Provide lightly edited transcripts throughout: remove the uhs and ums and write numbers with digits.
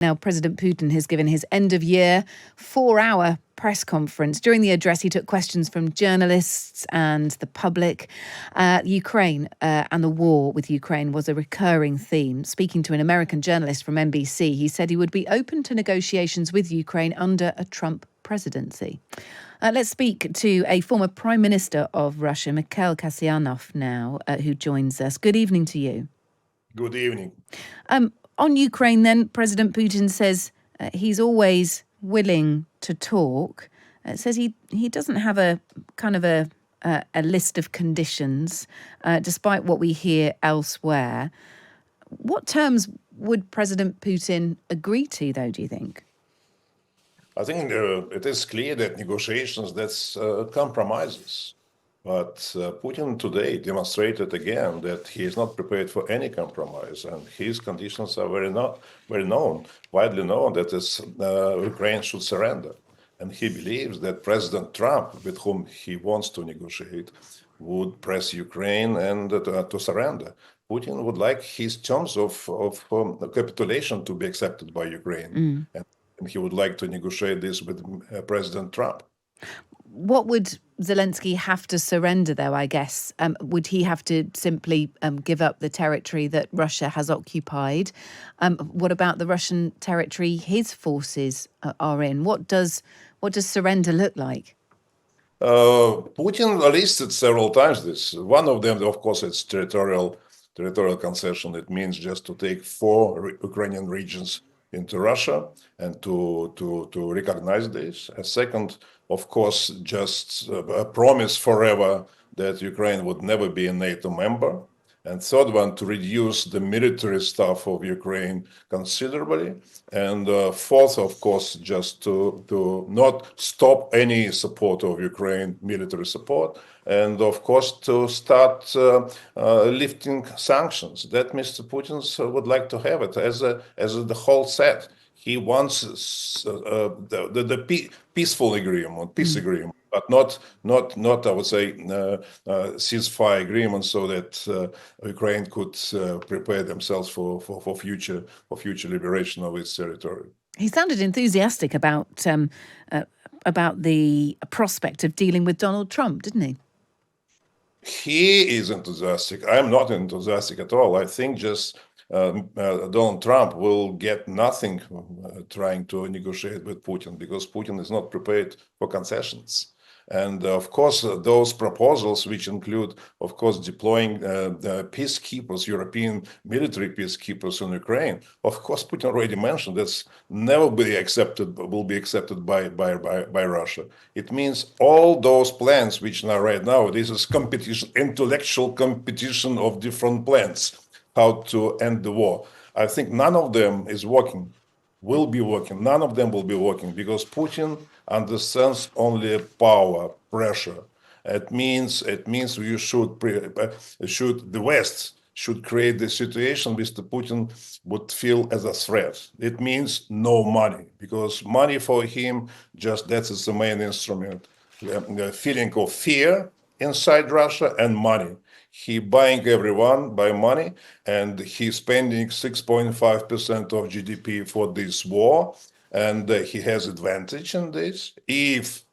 Now, President Putin has given his end-of-year 4-hour press conference. During the address, he took questions from journalists and the public. Ukraine and the war with Ukraine was a recurring theme. Speaking to an American journalist from NBC, he said he would be open to negotiations with Ukraine under a Trump presidency. Let's speak to a former Prime Minister of Russia, Mikhail Kasyanov, now, who joins us. Good evening to you. Good evening. On Ukraine, then, President Putin says he's always willing to talk. Says he doesn't have a kind of a list of conditions, despite what we hear elsewhere. What terms would President Putin agree to, though, do you think? I think it is clear that negotiations, that's compromises. But Putin today demonstrated again that he is not prepared for any compromise, and his conditions are widely known that Ukraine should surrender. And he believes that President Trump, with whom he wants to negotiate, would press Ukraine and to surrender. Putin would like his terms of capitulation to be accepted by Ukraine, and he would like to negotiate this with President Trump. What would Zelensky have to surrender, though, I guess? Would he have to simply give up the territory that Russia has occupied? What about the Russian territory his forces are in? What does surrender look like? Putin listed several times this. One of them, of course, it's territorial concession. It means just to take 4 Ukrainian regions into Russia and to recognize this. A second, of course, just a promise forever that Ukraine would never be a NATO member. And third one, to reduce the military staff of Ukraine considerably. And fourth, of course, just to not stop any support of Ukraine, military support. And of course, to start lifting sanctions. That Mr. Putin would like to have it as the whole set. He wants the peaceful agreement, peace agreement, but not I would say ceasefire agreement, so that Ukraine could prepare themselves for future liberation of its territory. He sounded enthusiastic about the prospect of dealing with Donald Trump, didn't he? He is enthusiastic. I'm not enthusiastic at all. I think just Donald Trump will get nothing trying to negotiate with Putin, because Putin is not prepared for concessions. And of course, those proposals, which include, of course, deploying peacekeepers, European military peacekeepers in Ukraine, of course, Putin already mentioned that's never will be accepted by Russia. It means all those plans, which are right now, this is competition, intellectual competition of different plans, how to end the war. I think none of them is working, will be working. None of them will be working, because Putin understands only power, pressure. It means we the West should create the situation Mr. Putin would feel as a threat. It means no money, because money for him, just that is the main instrument. The feeling of fear inside Russia and money. He buying everyone by money, and he's spending 6.5% of GDP for this war, and he has advantage in this. If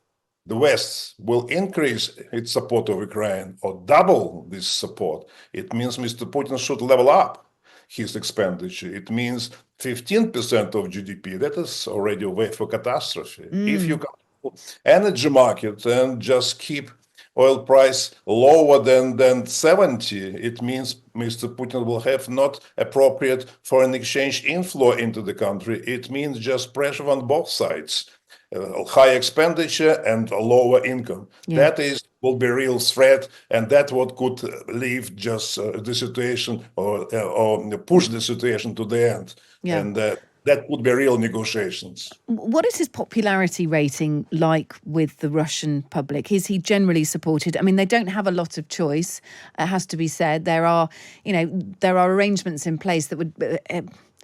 the West will increase its support of Ukraine or double this support, it means Mr. Putin should level up his expenditure. It means 15% of GDP. That is already a way for catastrophe. If you go to energy market and just keep oil price lower than 70, it means Mr. Putin will have not appropriate foreign exchange inflow into the country. It means just pressure on both sides, high expenditure and a lower income. Yeah. That will be a real threat, and that what could leave just the situation or push the situation to the end. Yeah. And that would be real negotiations. What is his popularity rating like with the Russian public? Is he generally supported? I mean, they don't have a lot of choice, it has to be said. There are arrangements in place that would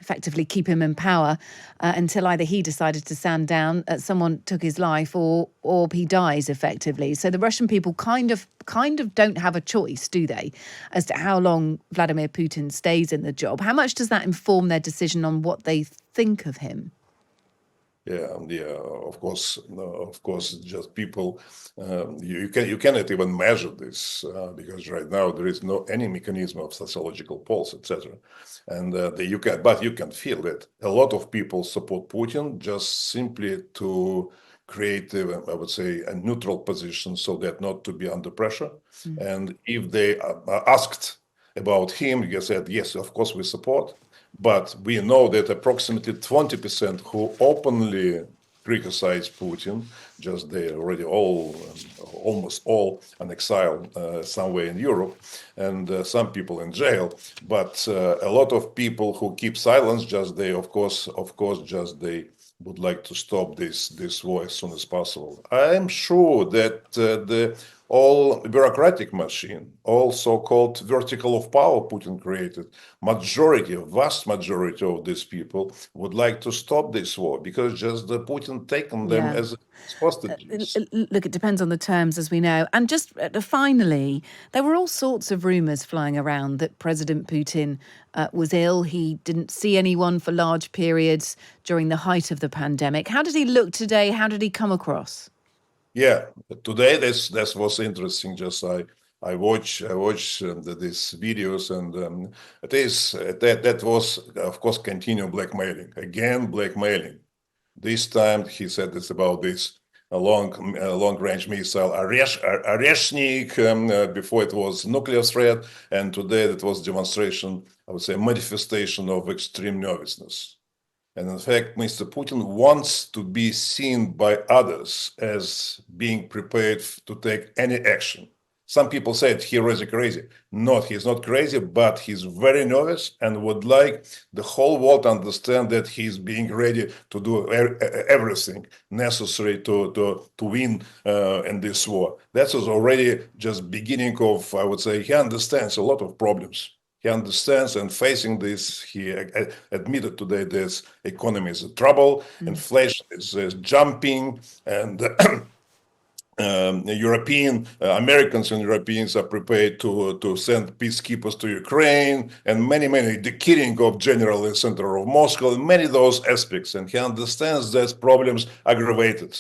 effectively keep him in power until either he decided to stand down, someone took his life, or he dies effectively. So the Russian people kind of don't have a choice, do they, as to how long Vladimir Putin stays in the job? How much does that inform their decision on what they think of him? Yeah, of course, just people. You cannot even measure this because right now there is no any mechanism of sociological polls, etc. And but you can feel that a lot of people support Putin just simply to create, I would say, a neutral position so that not to be under pressure. And if they are asked about him, you said yes, of course we support. But we know that approximately 20% who openly criticize Putin, just they're already almost all on exile somewhere in Europe, and some people in jail. But a lot of people who keep silence, just they, of course, just they would like to stop this war as soon as possible. I am sure that the all bureaucratic machine, all so-called vertical of power Putin created, vast majority of these people would like to stop this war because just the Putin taken them as hostages. Look, it depends on the terms, as we know. And just finally, there were all sorts of rumours flying around that President Putin was ill. He didn't see anyone for large periods during the height of the pandemic. How did he look today? How did he come across? Yeah, today this was interesting. Just I watch these videos, and it is that was of course continue blackmailing again, blackmailing. This time he said this about this long range missile Oreshnik. Before it was nuclear threat, and today it was demonstration. I would say manifestation of extreme nervousness. And in fact, Mr. Putin wants to be seen by others as being prepared to take any action. Some people said he is crazy. No, he's not crazy, but he's very nervous and would like the whole world to understand that he's being ready to do everything necessary to win in this war. That is already just beginning of, I would say, he understands a lot of problems. He understands, and facing this, he admitted today that economy is in trouble, inflation is jumping, and Americans and Europeans are prepared to send peacekeepers to Ukraine, and many, the killing of general in center of Moscow, and many of those aspects. And he understands that problems aggravated.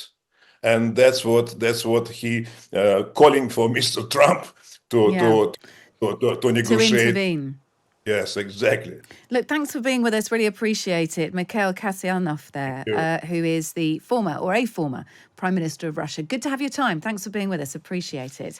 And that's what he calling for Mr. Trump to negotiate. To intervene. Yes, exactly. Look, thanks for being with us. Really appreciate it. Mikhail Kasyanov there, who is the former Prime Minister of Russia. Good to have your time. Thanks for being with us. Appreciate it.